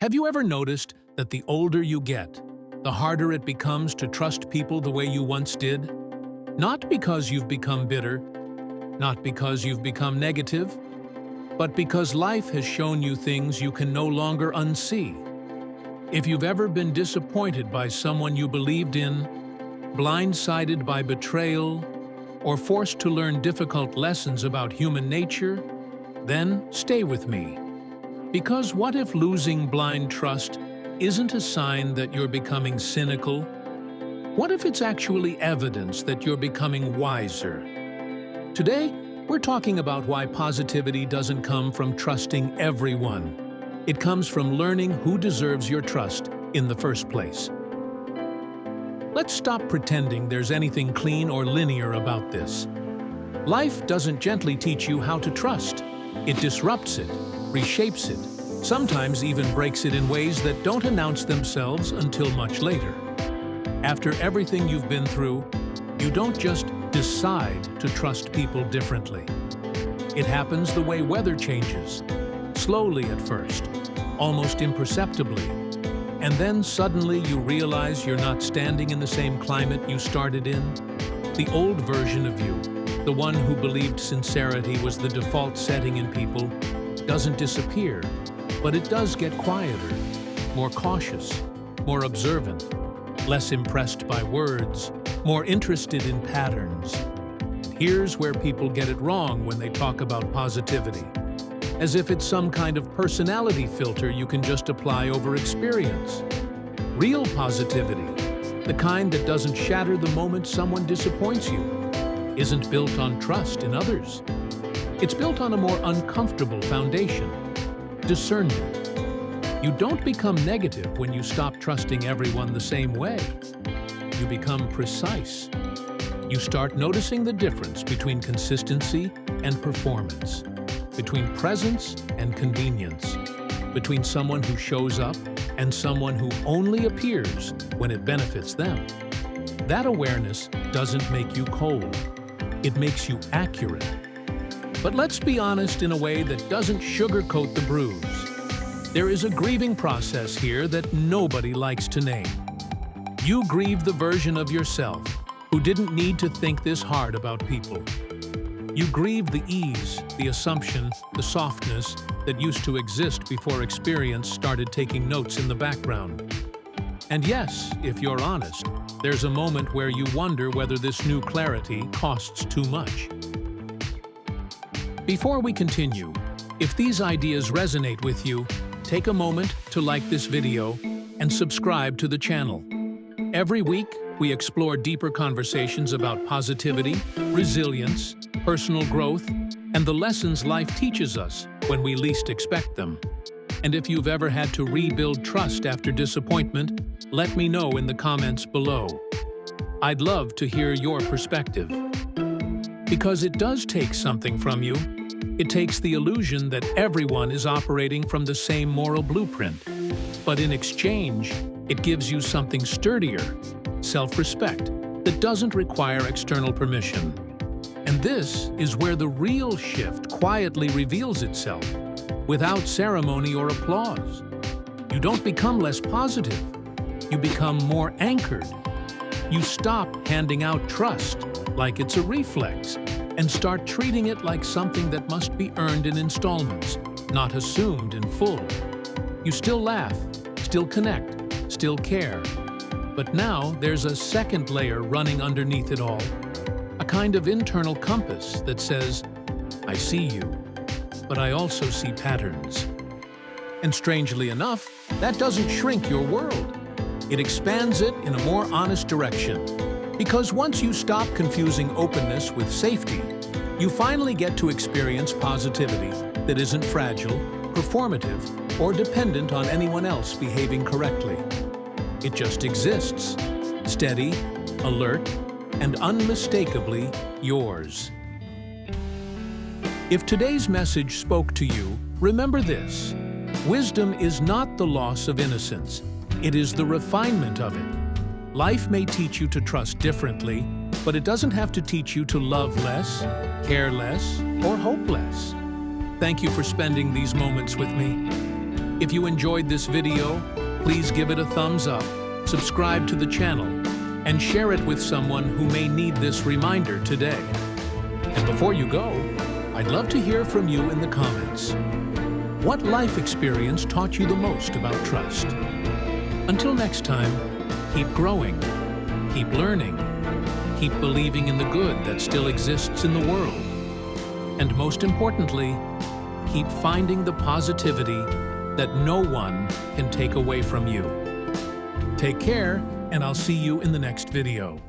Have you ever noticed that the older you get, the harder it becomes to trust people the way you once did? Not because you've become bitter, not because you've become negative, but because life has shown you things you can no longer unsee. If you've ever been disappointed by someone you believed in, blindsided by betrayal, or forced to learn difficult lessons about human nature, then stay with me. Because what if losing blind trust isn't a sign that you're becoming cynical? What if it's actually evidence that you're becoming wiser? Today, we're talking about why positivity doesn't come from trusting everyone. It comes from learning who deserves your trust in the first place. Let's stop pretending there's anything clean or linear about this. Life doesn't gently teach you how to trust. It disrupts it, reshapes it, sometimes even breaks it in ways that don't announce themselves until much later. After everything you've been through, you don't just decide to trust people differently. It happens the way weather changes, slowly at first, almost imperceptibly, and then suddenly you realize you're not standing in the same climate you started in. The old version of you, the one who believed sincerity was the default setting in people, doesn't disappear, but it does get quieter, more cautious, more observant, less impressed by words, more interested in patterns. And here's where people get it wrong when they talk about positivity, as if it's some kind of personality filter you can just apply over experience. Real positivity, the kind that doesn't shatter the moment someone disappoints you, isn't built on trust in others. It's built on a more uncomfortable foundation: discernment. You don't become negative when you stop trusting everyone the same way. You become precise. You start noticing the difference between consistency and performance, between presence and convenience, between someone who shows up and someone who only appears when it benefits them. That awareness doesn't make you cold. It makes you accurate. But let's be honest in a way that doesn't sugarcoat the bruise. There is a grieving process here that nobody likes to name. You grieve the version of yourself who didn't need to think this hard about people. You grieve the ease, the assumption, the softness that used to exist before experience started taking notes in the background. And yes, if you're honest, there's a moment where you wonder whether this new clarity costs too much. Before we continue, if these ideas resonate with you, take a moment to like this video and subscribe to the channel. Every week, we explore deeper conversations about positivity, resilience, personal growth, and the lessons life teaches us when we least expect them. And if you've ever had to rebuild trust after disappointment, let me know in the comments below. I'd love to hear your perspective. Because it does take something from you. It takes the illusion that everyone is operating from the same moral blueprint. But in exchange, it gives you something sturdier, self-respect, that doesn't require external permission. And this is where the real shift quietly reveals itself, without ceremony or applause. You don't become less positive. You become more anchored. You stop handing out trust like it's a reflex and start treating it like something that must be earned in installments, not assumed in full. You still laugh, still connect, still care. But now there's a second layer running underneath it all, a kind of internal compass that says, I see you, but I also see patterns. And strangely enough, that doesn't shrink your world. It expands it in a more honest direction. Because once you stop confusing openness with safety, you finally get to experience positivity that isn't fragile, performative, or dependent on anyone else behaving correctly. It just exists, steady, alert, and unmistakably yours. If today's message spoke to you, remember this: wisdom is not the loss of innocence, it is the refinement of it. Life may teach you to trust differently, but it doesn't have to teach you to love less, care less, or hope less. Thank you for spending these moments with me. If you enjoyed this video, please give it a thumbs up, subscribe to the channel, and share it with someone who may need this reminder today. And before you go, I'd love to hear from you in the comments. What life experience taught you the most about trust? Until next time, keep growing, keep learning, keep believing in the good that still exists in the world. And most importantly, keep finding the positivity that no one can take away from you. Take care, and I'll see you in the next video.